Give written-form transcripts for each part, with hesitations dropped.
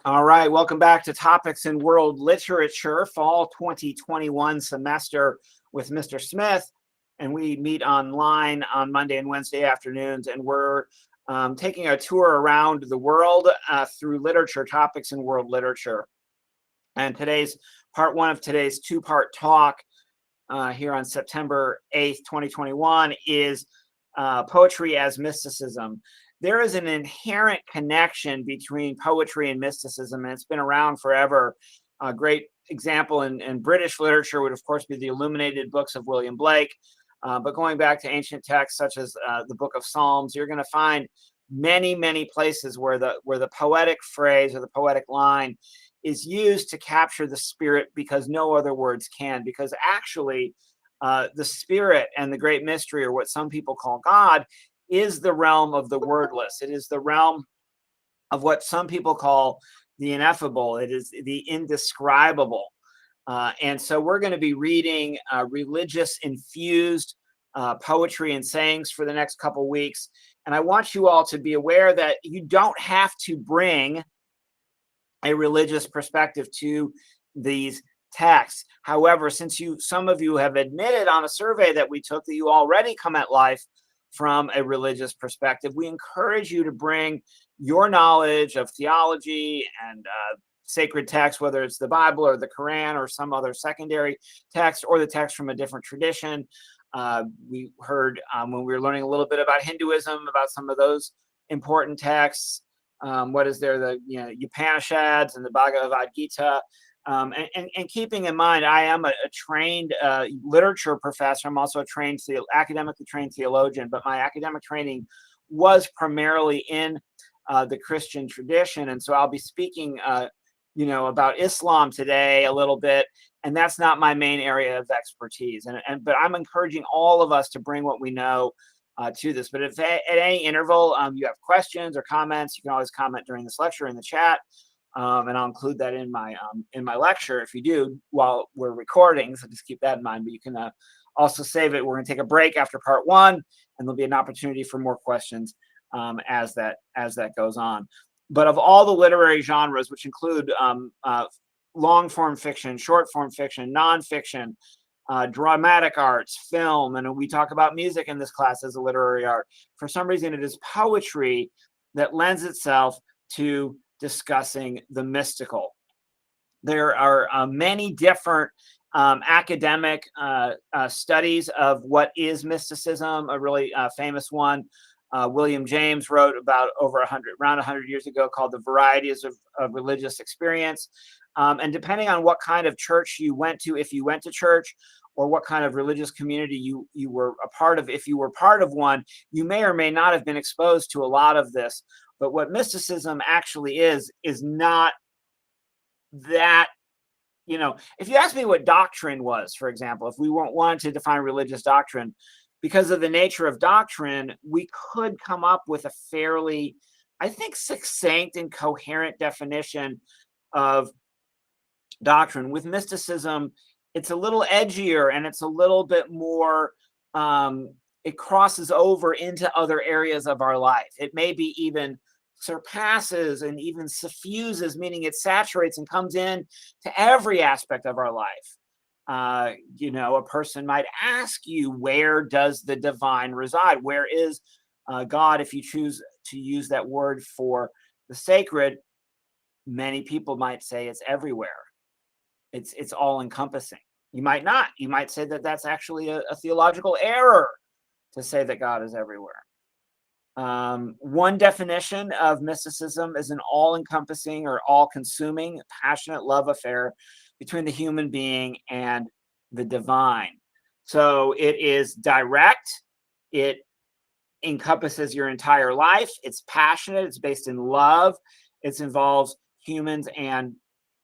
All right, welcome back to Topics in World Literature, Fall 2021 semester with Mr. Smith. And we meet online on Monday and Wednesday afternoons, and we're taking a tour around the world through literature, topics in world literature. And today's part one of today's two-part talk here on September 8th, 2021 is poetry as mysticism. There is an inherent connection between poetry and mysticism, and it's been around forever. A great example in British literature would, of course, be the illuminated books of William Blake. But going back to ancient texts such as the Book of Psalms, you're going to find many, many places where the poetic phrase or the poetic line is used to capture the spirit because no other words can. Because actually, the spirit and the great mystery, or what some people call God, is the realm of the wordless. It is the realm of what some people call the ineffable. It is the indescribable. And so we're going to be reading religious infused poetry and sayings for the next couple weeks. And I want you all to be aware that you don't have to bring a religious perspective to these texts. However, since some of you have admitted on a survey that we took that you already come at life from a religious perspective, we encourage you to bring your knowledge of theology and sacred text, whether it's the Bible or the Quran or some other secondary text or the text from a different tradition. We heard when we were learning a little bit about Hinduism, about some of those important texts. What is there? The Upanishads and the Bhagavad Gita. And keeping in mind, I am a trained literature professor. I'm also a trained academically trained theologian, but my academic training was primarily in the Christian tradition. And so I'll be speaking, about Islam today a little bit, and that's not my main area of expertise. But I'm encouraging all of us to bring what we know to this. But if at any interval you have questions or comments, you can always comment during this lecture in the chat. And I'll include that in my lecture if you do while we're recording. So just keep that in mind. But you can also save it. We're going to take a break after part one, and there'll be an opportunity for more questions as that goes on. But of all the literary genres, which include long form fiction, short form fiction, nonfiction, dramatic arts, film, and we talk about music in this class as a literary art, for some reason it is poetry that lends itself to discussing the mystical. There are many different academic studies of what is mysticism. A really famous one, William James wrote about around 100 years ago, called The Varieties of Religious Experience. And depending on what kind of church you went to, if you went to church, or what kind of religious community you were a part of, if you were part of one, you may or may not have been exposed to a lot of this. But what mysticism actually is not that, if you ask me what doctrine was, for example, if we wanted to define religious doctrine, because of the nature of doctrine, we could come up with a fairly, I think, succinct and coherent definition of doctrine. With mysticism, it's a little edgier and it's a little bit more, it crosses over into other areas of our life. It maybe even surpasses and even suffuses, meaning it saturates and comes in to every aspect of our life. A person might ask you, where does the divine reside? Where is God, if you choose to use that word for the sacred? Many people might say it's everywhere. It's all encompassing. You might not. You might say that that's actually a theological error to say that God is everywhere. One definition of mysticism is an all-encompassing or all-consuming, passionate love affair between the human being and the divine. So it is direct. It encompasses your entire life. It's passionate. It's based in love. It involves humans and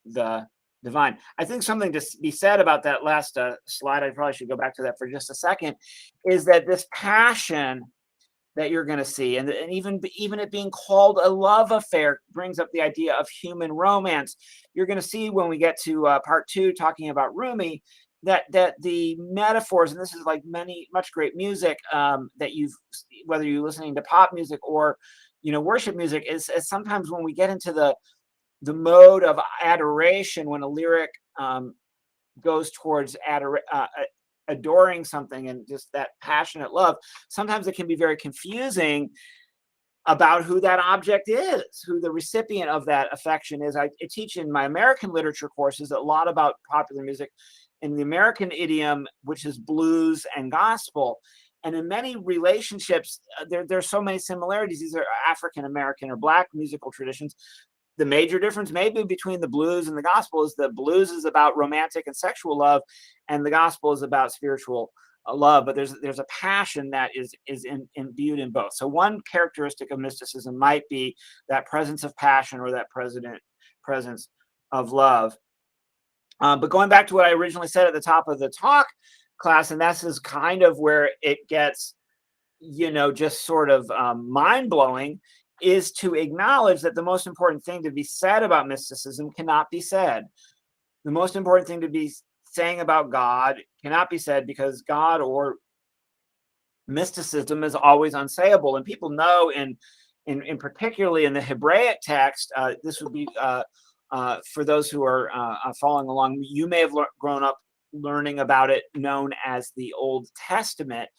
the divine. I think something to be said about that last slide, I probably should go back to that for just a second, is that this passion that you're going to see, and even it being called a love affair, brings up the idea of human romance. You're going to see when we get to part two, talking about Rumi, that the metaphors, and this is like much great music that whether you're listening to pop music or worship music, is sometimes when we get into the the mode of adoration when a lyric goes towards adoring something and just that passionate love, sometimes it can be very confusing about who that object is, who the recipient of that affection is. I teach in my American literature courses a lot about popular music in the American idiom, which is blues and gospel. And in many relationships, there's so many similarities. These are African American or Black musical traditions. The major difference maybe between the blues and the gospel is the blues is about romantic and sexual love, and the gospel is about spiritual love. But there's a passion that is imbued in both. So one characteristic of mysticism might be that presence of passion or that presence of love. But going back to what I originally said at the top of the talk class, and this is kind of where it gets, just sort of mind-blowing, is to acknowledge that the most important thing to be said about mysticism cannot be said. The most important thing to be saying about God cannot be said, because God or mysticism is always unsayable. And people know in particularly in the Hebraic text, this would be for those who are following along, you may have grown up learning about it, known as the Old Testament.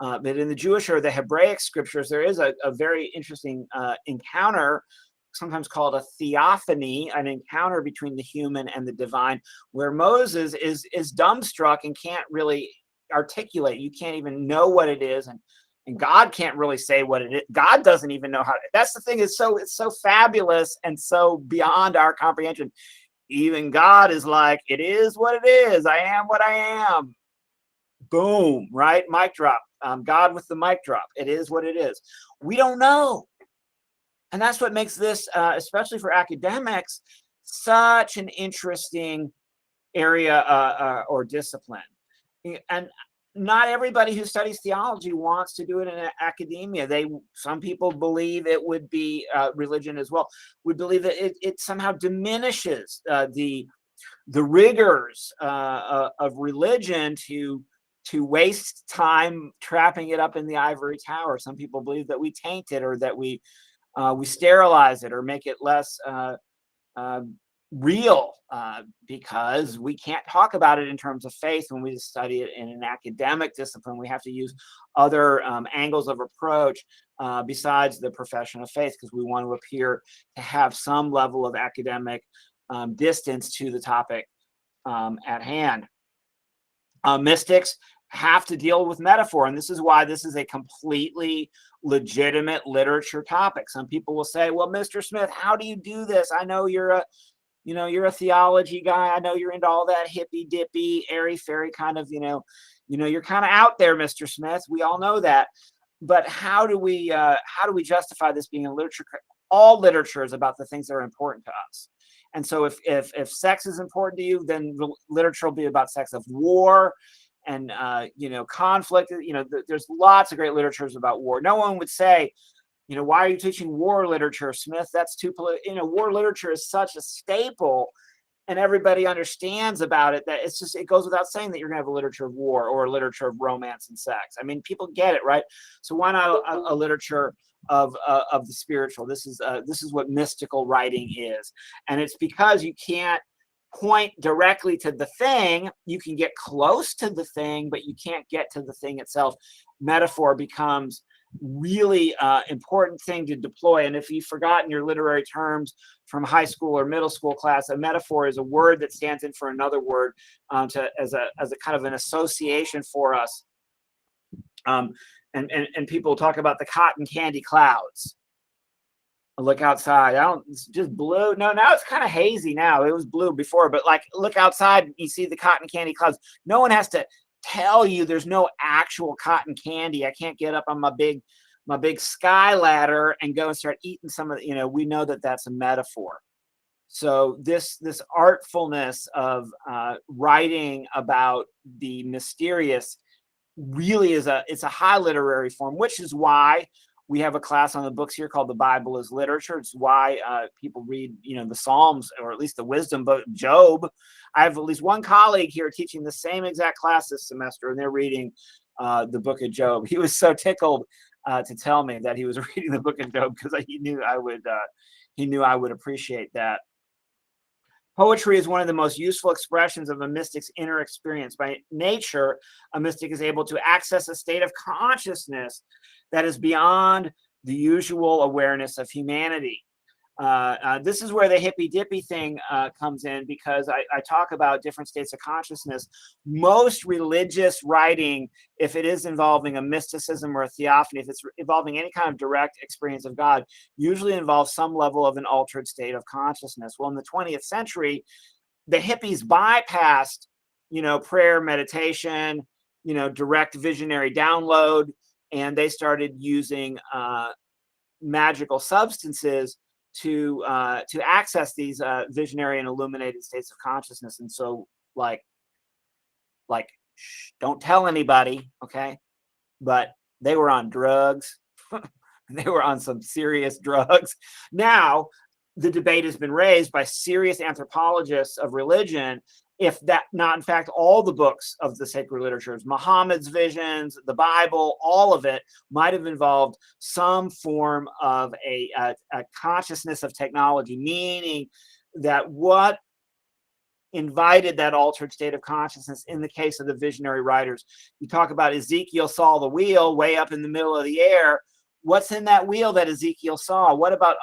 But in the Jewish or the Hebraic scriptures, there is a very interesting encounter, sometimes called a theophany, an encounter between the human and the divine, where Moses is dumbstruck and can't really articulate. You can't even know what it is, and God can't really say what it is. God doesn't even know how. That's the thing. It's so fabulous and so beyond our comprehension. Even God is like, it is what it is. I am what I am. Boom, right? Mic drop. God with the mic drop. It is what it is. We don't know. And that's what makes this, especially for academics, such an interesting area or discipline. And not everybody who studies theology wants to do it in academia. Some people believe it would be religion as well. We believe that it somehow diminishes the rigors of religion to waste time trapping it up in the ivory tower. Some people believe that we taint it, or that we sterilize it, or make it less real, because we can't talk about it in terms of faith when we study it in an academic discipline. We have to use other angles of approach besides the profession of faith, because we want to appear to have some level of academic distance to the topic at hand. Mystics have to deal with metaphor, and this is why this is a completely legitimate literature topic. Some people will say, well, Mr. Smith, how do you do this? I know you're a theology guy. I know you're into all that hippy dippy, airy fairy kind of, you're kind of out there, Mr. Smith. We all know that. But how do we justify this being a literature? All literature is about the things that are important to us. And so if sex is important to you, then literature will be about sex. Of war and conflict, there's lots of great literatures about war. No one would say, why are you teaching war literature, Smith? That's too political. War literature is such a staple, and everybody understands about it, that it goes without saying that you're going to have a literature of war or a literature of romance and sex. I mean, people get it, right? So why not a literature of the spiritual? This is what mystical writing is, and it's because you can't point directly to the thing. You can get close to the thing, but you can't get to the thing itself. Metaphor becomes really important thing to deploy. And if you've forgotten your literary terms from high school or middle school class, a metaphor is a word that stands in for another word as a kind of an association for us. And people talk about the cotton candy clouds. Look outside. It's just blue. No, now it's kind of hazy now. It was blue before, but like, look outside, you see the cotton candy clouds. No one has to tell you there's no actual cotton candy. I can't get up on my big sky ladder and go and start eating some of the, we know that that's a metaphor. So this artfulness of writing about the mysterious really it's a high literary form, which is why we have a class on the books here called The Bible is Literature. It's why people read, the Psalms, or at least the wisdom book, Job. I have at least one colleague here teaching the same exact class this semester, and they're reading the book of Job. He was so tickled to tell me that he was reading the book of Job, because he knew I would appreciate that. Poetry is one of the most useful expressions of a mystic's inner experience. By nature, a mystic is able to access a state of consciousness that is beyond the usual awareness of humanity. This is where the hippy dippy thing comes in, because I talk about different states of consciousness. Most religious writing, if it is involving a mysticism or a theophany, if it's involving any kind of direct experience of God, usually involves some level of an altered state of consciousness. Well, in the 20th century, the hippies bypassed, prayer, meditation, direct visionary download, and they started using magical substances to access these visionary and illuminated states of consciousness. And so, like, don't tell anybody, okay? But they were on drugs. They were on some serious drugs. Now, the debate has been raised by serious anthropologists of religion, if that not, in fact, all the books of the sacred literatures, Muhammad's visions, the Bible, all of it might have involved some form of a consciousness of technology, meaning that what invited that altered state of consciousness in the case of the visionary writers. You talk about Ezekiel saw the wheel way up in the middle of the air. What's in that wheel that Ezekiel saw? What about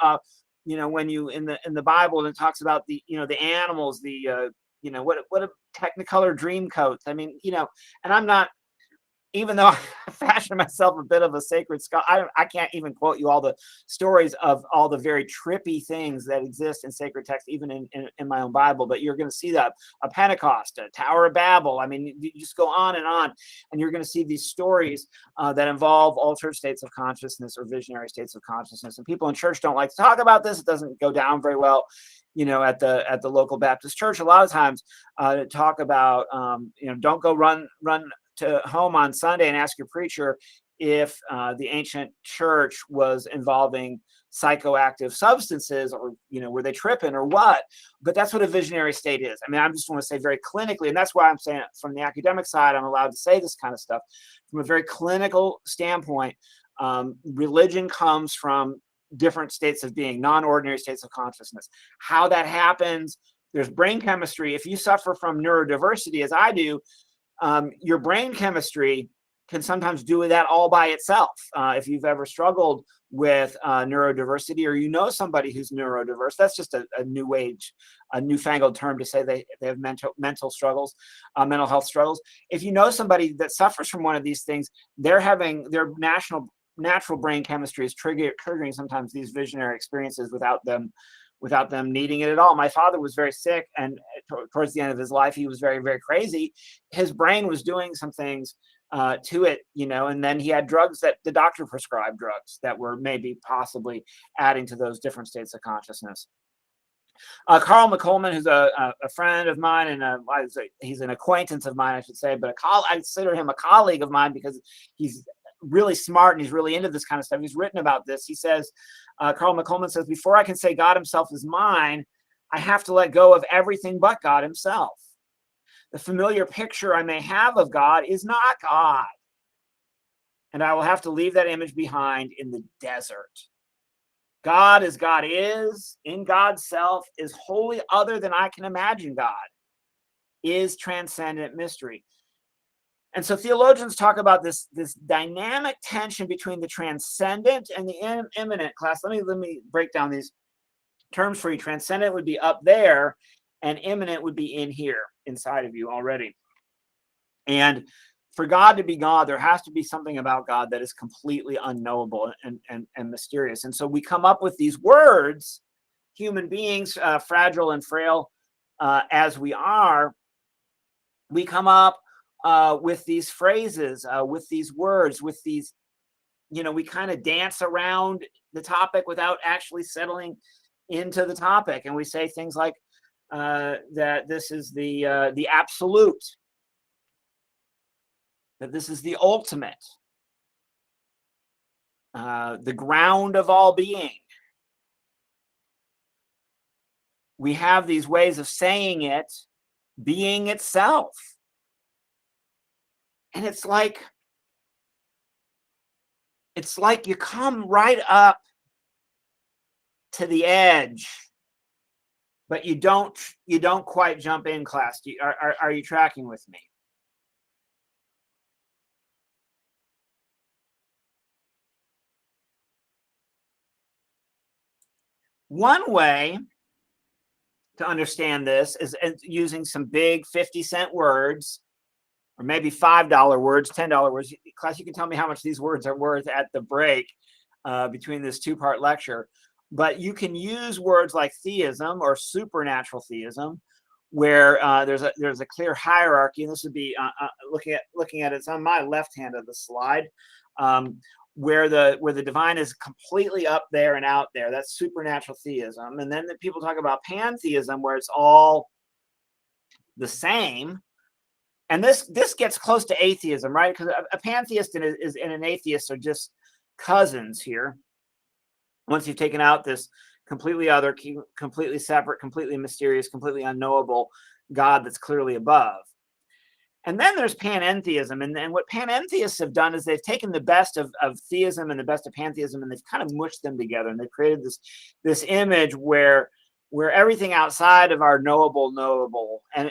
when you in the Bible, and it talks about the the animals, the what a Technicolor dream coats. I mean, and I'm not, even though I fashion myself a bit of a sacred scholar, I can't even quote you all the stories of all the very trippy things that exist in sacred text, even in my own Bible. But you're going to see that a Pentecost, a Tower of Babel. I mean, you just go on, and you're going to see these stories that involve altered states of consciousness or visionary states of consciousness. And people in church don't like to talk about this. It doesn't go down very well, at the local Baptist church. A lot of times, talk about don't go run to home on Sunday and ask your preacher if the ancient church was involving psychoactive substances, or were they tripping or what. But that's what a visionary state is. I mean, I just want to say very clinically, and that's why I'm saying from the academic side, I'm allowed to say this kind of stuff. From a very clinical standpoint, religion comes from different states of being, non-ordinary states of consciousness. How that happens, there's brain chemistry. If you suffer from neurodiversity, as I do, your brain chemistry can sometimes do that all by itself. If you've ever struggled with neurodiversity, or somebody who's neurodiverse, that's just a newfangled term to say they have mental struggles, mental health struggles. If you know somebody that suffers from one of these things, they're having their natural brain chemistry is triggering sometimes these visionary experiences without them needing it at all. My father was very sick, and towards the end of his life, he was very, very crazy. His brain was doing some things to it, and then he had drugs that the doctor prescribed, drugs that were maybe possibly adding to those different states of consciousness. Carl McColman, who's a friend of mine, and he's an acquaintance of mine, I should say, but I consider him a colleague of mine because he's really smart and he's really into this kind of stuff. He's written about this. He says, Carl McColman says, before I can say God himself is mine, I have to let go of everything but God himself. The familiar picture I may have of God is not God, and I will have to leave that image behind in the desert. God as God is, in God's self, is wholly other than I can imagine God, is transcendent mystery. And so theologians talk about this dynamic tension between the transcendent and the immanent. Class, let me break down these terms for you. Transcendent would be up there, and immanent would be in here, inside of you already. And for God to be God, there has to be something about God that is completely unknowable and mysterious. And so we come up with these words, human beings, fragile and frail as we are, we come up with these phrases, with these words, with these, we kind of dance around the topic without actually settling into the topic. And we say things like that this is the absolute, that this is the ultimate, the ground of all being. We have these ways of saying it, being itself. And it's like you come right up to the edge but you don't quite jump in, class. Are you tracking with me? One way to understand this is using some big 50-cent words, or maybe $5 words, $10 words. Class, you can tell me how much these words are worth at the break between this two-part lecture. But you can use words like theism or supernatural theism, where there's a clear hierarchy, and this would be looking at it's on my left hand of the slide, where the divine is completely up there and out there. That's supernatural theism. And then the people talk about pantheism, where it's all the same. And this gets close to atheism, right? Because a pantheist and an atheist are just cousins here. Once you've taken out this completely other, completely separate, completely mysterious, completely unknowable God that's clearly above. And then there's panentheism. And what panentheists have done is they've taken the best of theism and the best of pantheism, and they've kind of mushed them together. And they've created this image where everything outside of our knowable. And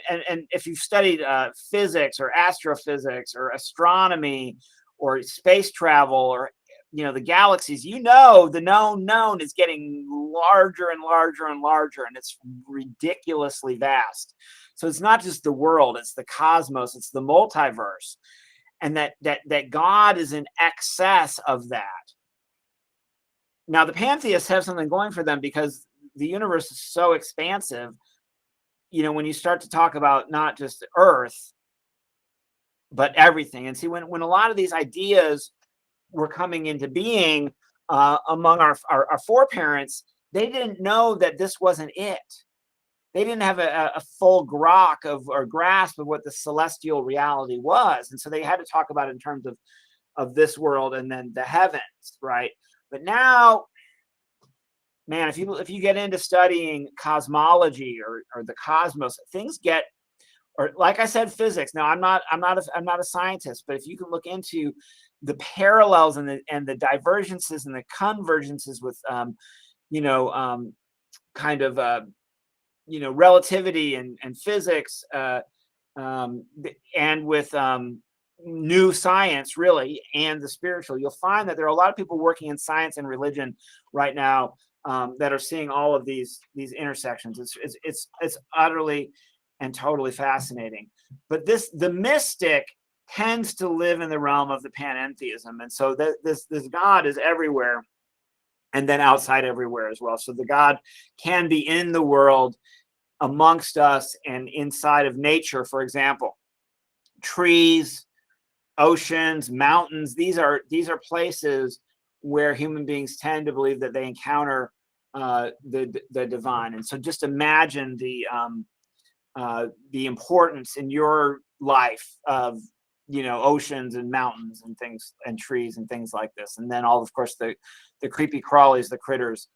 if you've studied physics or astrophysics or astronomy or space travel or the galaxies, the known is getting larger and larger and larger, and it's ridiculously vast. So it's not just the world, it's the cosmos, it's the multiverse, and that God is in excess of that. Now, the pantheists have something going for them because the universe is so expansive. When you start to talk about not just Earth, but everything. And see, when a lot of these ideas were coming into being among our foreparents, they didn't know that this wasn't it. They didn't have a full grok or grasp of what the celestial reality was. And so they had to talk about it in terms of this world and then the heavens, right? But now, man, if you get into studying cosmology or the cosmos, things get, or like I said, physics. Now, I'm not a scientist, but if you can look into the parallels and the divergences and the convergences with relativity and physics and with new science, really, and the spiritual, you'll find that there are a lot of people working in science and religion right now that are seeing all of these intersections. It's utterly and totally fascinating. But the mystic tends to live in the realm of the panentheism, and so this God is everywhere, and then outside everywhere as well. So the God can be in the world, amongst us, and inside of nature. For example, trees, oceans, mountains. These are places where human beings tend to believe that they encounter the divine. And so just imagine the importance in your life of oceans and mountains and things and trees and things like this, and then all, of course, the creepy crawlies, the critters,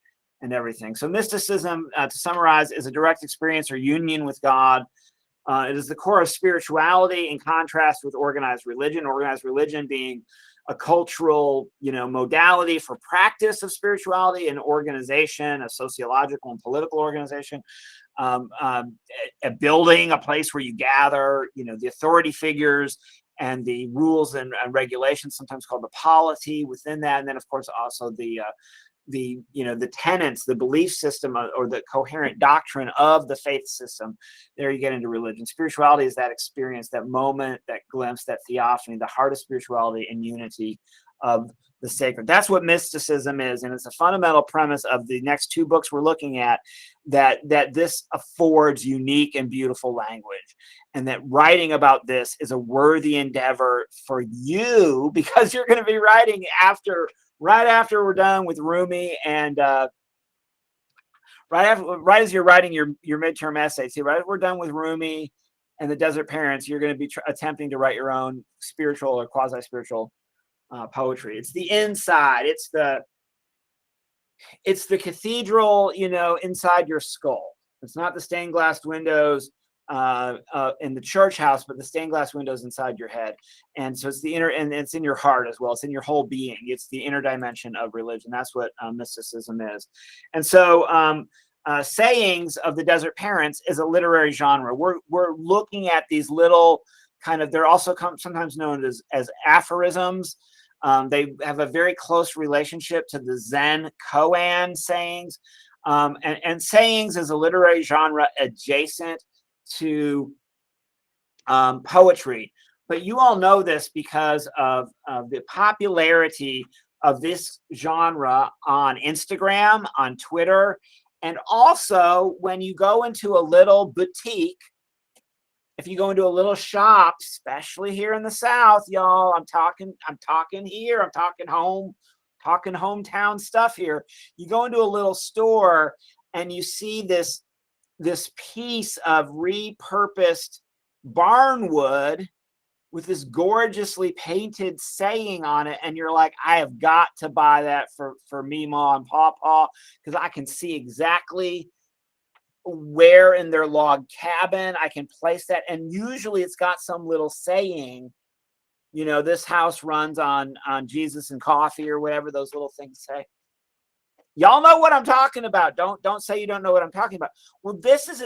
and everything. So mysticism, to summarize, is a direct experience or union with God. It is the core of spirituality, in contrast with organized religion. Organized religion being a cultural, modality for practice of spirituality and organization, a sociological and political organization. A building, a place where you gather, the authority figures and the rules and regulations, sometimes called the polity within that. And then, of course, also the tenets, the belief system, or the coherent doctrine of the faith system. There you get into religion. Spirituality is that experience, that moment, that glimpse, that theophany, the heart of spirituality and unity of the sacred. That's what mysticism is, and it's a fundamental premise of the next two books we're looking at, that this affords unique and beautiful language, and that writing about this is a worthy endeavor for you, because you're going to be writing right after we're done with Rumi, and right as you're writing your midterm essay. See, right as we're done with Rumi and the Desert Parents, you're going to be attempting to write your own spiritual or quasi-spiritual poetry. It's the inside. It's the cathedral, inside your skull. It's not the stained glass windows in the church house, but the stained glass windows inside your head. And so it's the inner, and it's in your heart as well. It's in your whole being. It's the inner dimension of religion. That's what mysticism is. And so sayings of the Desert Parents is a literary genre. We're looking at these little kind of, they're also sometimes known as aphorisms. They have a very close relationship to the Zen koan sayings. And sayings is a literary genre adjacent to poetry. But you all know this because of the popularity of this genre on Instagram, on Twitter, and also when you go into a little boutique, if you go into a little shop, especially here in the South, y'all, I'm talking here, I'm talking home, talking hometown stuff here. You go into a little store and you see this piece of repurposed barnwood with this gorgeously painted saying on it, and you're like, I have got to buy that for Meemaw and Pawpaw, because I can see exactly where in their log cabin I can place that. And usually it's got some little saying, you know, this house runs on Jesus and coffee, or whatever those little things say. Y'all know what I'm talking about. Don't say you don't know what I'm talking about. Well, this is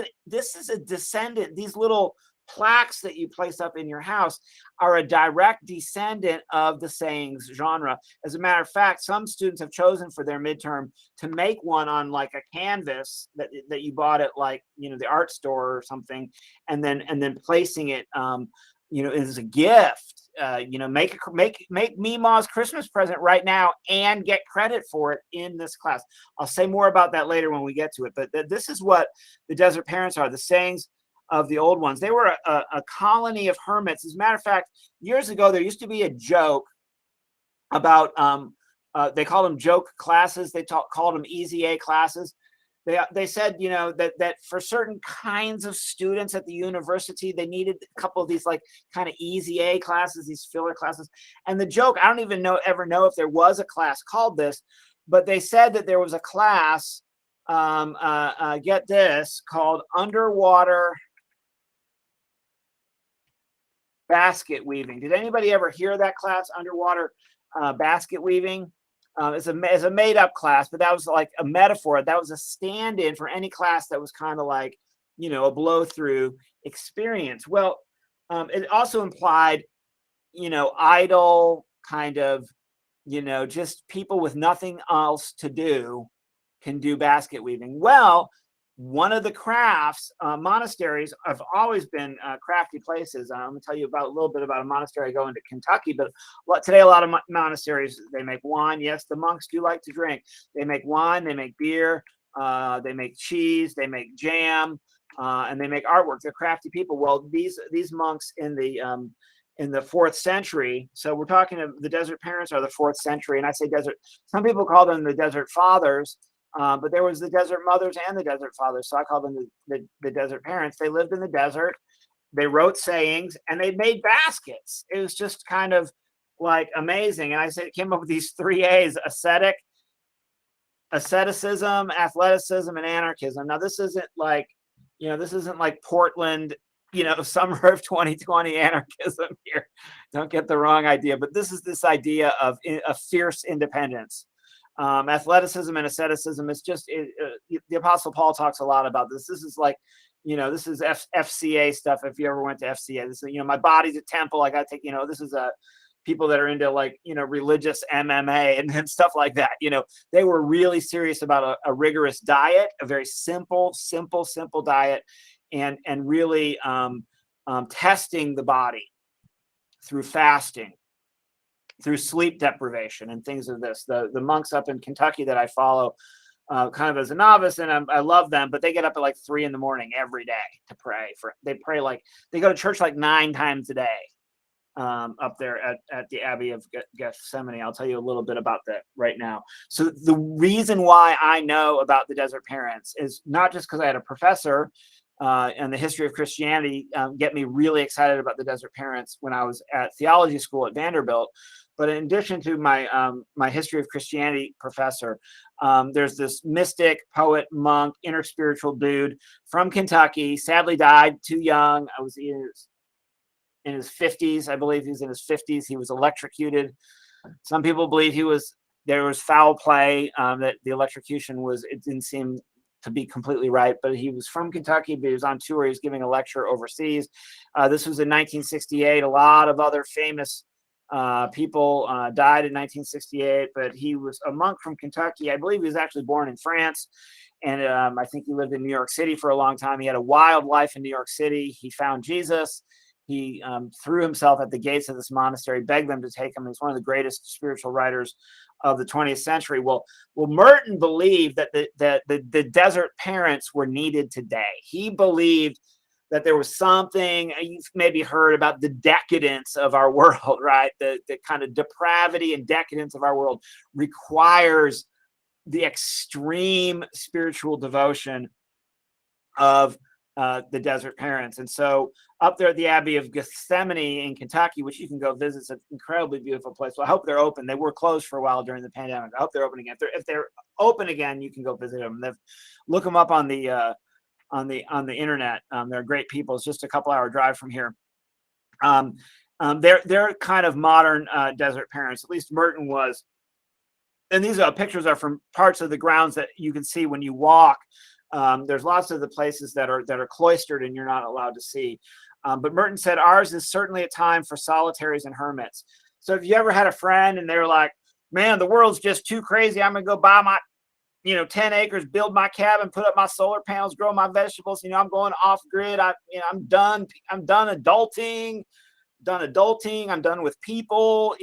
a descendant. These little plaques that you place up in your house are a direct descendant of the sayings genre. As a matter of fact, some students have chosen for their midterm to make one on like a canvas that you bought at, like, you know, the art store or something, and then placing it, you know, as a gift. You know, make Meemaw's Christmas present right now and get credit for it in this class. I'll say more about that later when we get to it. But this is what the Desert Parents are, the sayings of the old ones. They were a colony of hermits. As a matter of fact, years ago, there used to be a joke about, they called them joke classes. They called them easy A classes. They said, you know, that for certain kinds of students at the university, they needed a couple of these like kind of easy A classes, these filler classes. And the joke, I don't even ever know if there was a class called this, but they said that there was a class, get this, called underwater basket weaving. Did anybody ever hear that class, underwater basket weaving? It's a made up class, but that was like a metaphor. That was a stand-in for any class that was kind of like, you know, a blow through experience. Well, it also implied, you know, idle kind of, you know, just people with nothing else to do can do basket weaving. Well, one of the crafts, monasteries have always been crafty places. I'm going to tell you a little bit about a monastery I go into Kentucky, but today a lot of monasteries, they make wine. Yes, the monks do like to drink. They make wine, they make beer, they make cheese, they make jam, and they make artwork. They're crafty people. Well, these monks in the 4th century, so we're talking of the Desert Parents are the 4th century, and I say desert, some people call them the Desert Fathers. But there was the Desert Mothers and the Desert Fathers, so I call them the Desert Parents. They lived in the desert, they wrote sayings, and they made baskets. It was just kind of like amazing. And I said it came up with these 3 A's: asceticism, athleticism, and anarchism. Now this isn't like, you know, this isn't like Portland, you know, summer of 2020 anarchism here. Don't get the wrong idea, but this is this idea of a fierce independence. Athleticism and asceticism is just the Apostle Paul talks a lot about this. This is like, you know, this is FCA stuff. If you ever went to FCA, this is, you know, my body's a temple. I got to take, you know, this is people that are into like, you know, religious MMA and stuff like that. You know, they were really serious about a rigorous diet, a very simple diet, and really testing the body through fasting, through sleep deprivation and things of this. The monks up in Kentucky that I follow, kind of as a novice, and I love them, but they get up at like 3 a.m. every day to pray. They pray, like they go to church like 9 times a day up there at the Abbey of Gethsemane. I'll tell you a little bit about that right now. So the reason why I know about the Desert Parents is not just because I had a professor and the history of Christianity get me really excited about the Desert Parents when I was at theology school at Vanderbilt. But in addition to my history of Christianity professor, there's this mystic, poet, monk, inner spiritual dude from Kentucky. Sadly died too young. I was in his 50s. I believe he's in his 50s. He was electrocuted. Some people believe there was foul play, that the electrocution it didn't seem to be completely right, but he was from Kentucky, but he was on tour. He was giving a lecture overseas. This was in 1968. A lot of other famous people died in 1968, but he was a monk from Kentucky. I believe he was actually born in France. And I think he lived in New York City for a long time. He had a wild life in New York City. He found Jesus. He threw himself at the gates of this monastery, begged them to take him. He's one of the greatest spiritual writers of the 20th century. Well, Merton believed that the desert parents were needed today. He believed that there was something, you've maybe heard about the decadence of our world, right? The kind of depravity and decadence of our world requires the extreme spiritual devotion of the desert parents. And so up there at the Abbey of Gethsemane in Kentucky, which you can go visit, it's an incredibly beautiful place. Well, I hope they're open. They were closed for a while during the pandemic. I hope they're open again. If they're open again, you can go visit them. Look them up on the internet. They're great people. It's just a couple-hour drive from here. They're kind of modern desert parents. At least Merton was. And these pictures are from parts of the grounds that you can see when you walk. There's lots of the places that are cloistered and you're not allowed to see. But Merton said, ours is certainly a time for solitaries and hermits. So if you ever had a friend and they're like, man, the world's just too crazy, I'm going to go buy my 10 acres, build my cabin, put up my solar panels, grow my vegetables. I'm going off grid. I'm done adulting. I'm done with people.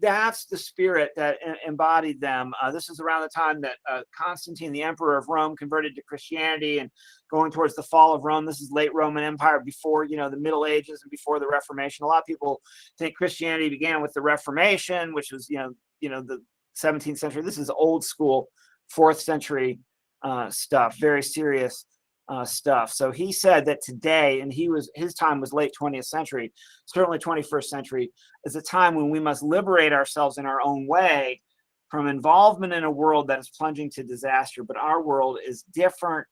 That's the spirit that embodied them. This is around the time that Constantine, the emperor of Rome, converted to Christianity and going towards the fall of Rome. This is late Roman Empire, before the Middle Ages and before the Reformation. A lot of people think Christianity began with the Reformation, which was the 17th century. This is old school 4th century stuff, very serious stuff. So he said that today, and his time was late 20th century, certainly 21st century, is a time when we must liberate ourselves in our own way from involvement in a world that is plunging to disaster. But our world is different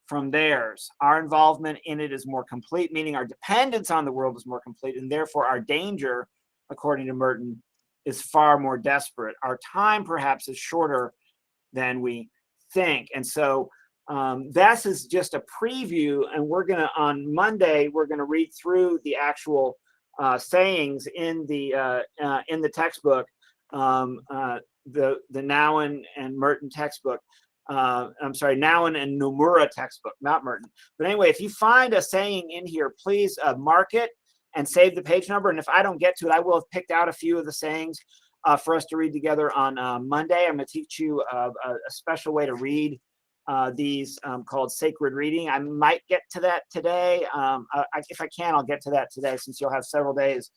from theirs. Our involvement in it is more complete, meaning our dependence on the world is more complete, and therefore our danger, according to Merton, is far more desperate. Our time perhaps is shorter than we think. And so this is just a preview, and on Monday we're gonna read through the actual sayings in the textbook, the Nouwen and Merton textbook. I'm sorry, Nouwen and Nomura textbook, not Merton. But anyway, if you find a saying in here, please mark it and save the page number. And if I don't get to it, I will have picked out a few of the sayings for us to read together on Monday. I'm going to teach you a special way to read these called sacred reading. I might get to that today. If I can, I'll get to that today, since you'll have several days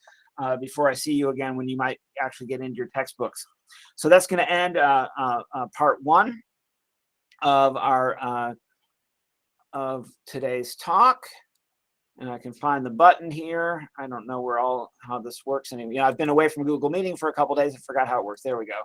before I see you again, when you might actually get into your textbooks. So that's going to end part 1 of our of today's talk. And I can find the button here. I don't know how this works anymore. I've been away from Google Meeting for a couple days and forgot how it works. There we go.